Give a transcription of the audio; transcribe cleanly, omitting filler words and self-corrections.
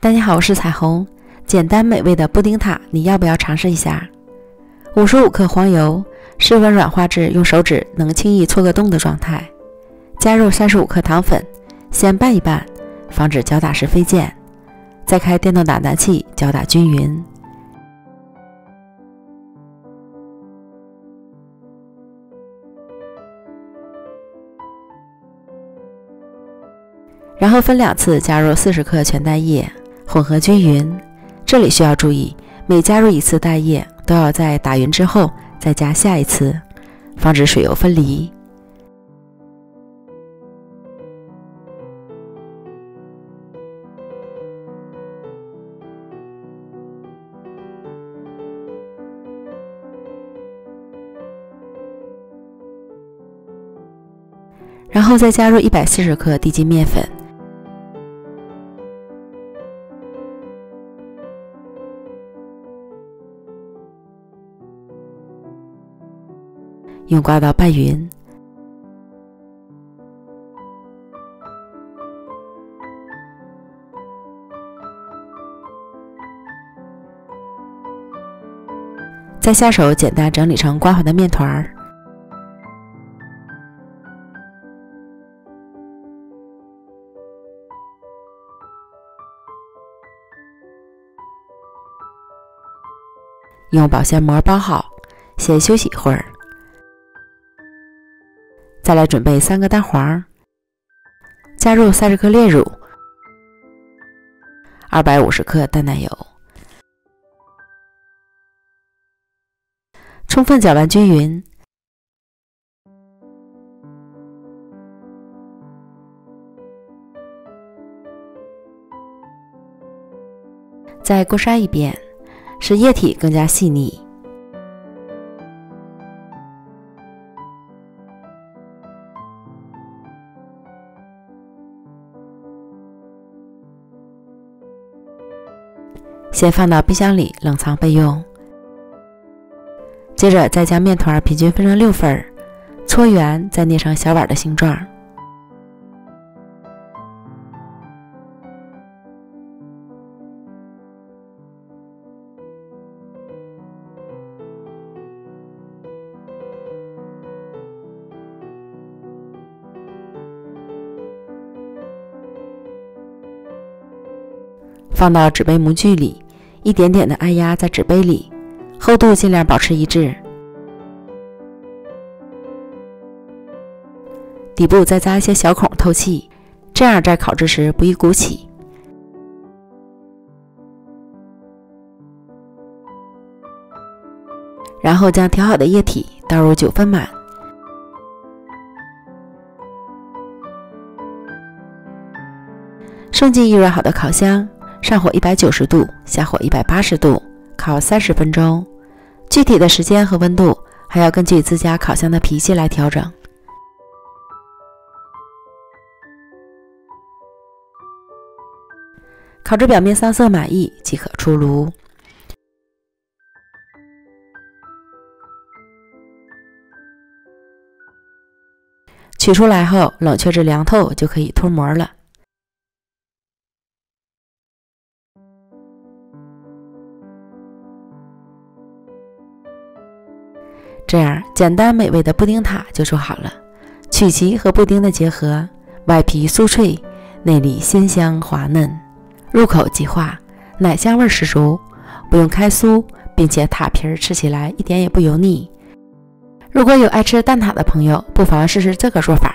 大家好，我是彩虹。简单美味的布丁塔，你要不要尝试一下？55克黄油，室温软化至用手指能轻易戳个洞的状态。加入35克糖粉，先拌一拌，防止搅打时飞溅。再开电动打蛋器搅打均匀。然后分2次加入40克全蛋液，混合均匀。这里需要注意，每加入1次蛋液，都要在打匀之后再加下一次，防止水油分离。然后再加入140克低筋面粉。用刮刀拌匀，再下手简单整理成刮滑的面团儿。用保鲜膜包好，先休息一会儿。再来准备3个蛋黄，加入30克炼乳，250克淡奶油，充分搅拌均匀。再过筛一遍，使液体更加细腻。先放到冰箱里冷藏备用。接着再将面团平均分成6份，搓圆，再捏成小碗的形状。放到纸杯模具里，一点点的按压在纸杯里，厚度尽量保持一致。底部再扎一些小孔透气，这样在烤制时不易鼓起。然后将调好的液体倒入9分满。送进预热好的烤箱。上火190度，下火180度，烤30分钟。具体的时间和温度还要根据自家烤箱的脾气来调整。烤至表面上色满意即可出炉。取出来后冷却至凉透就可以脱模了。这样简单美味的布丁塔就做好了。曲奇和布丁的结合，外皮酥脆，内里鲜香滑嫩，入口即化，奶香味十足，不用开酥，并且塔皮吃起来一点也不油腻。如果有爱吃蛋挞的朋友，不妨试试这个做法。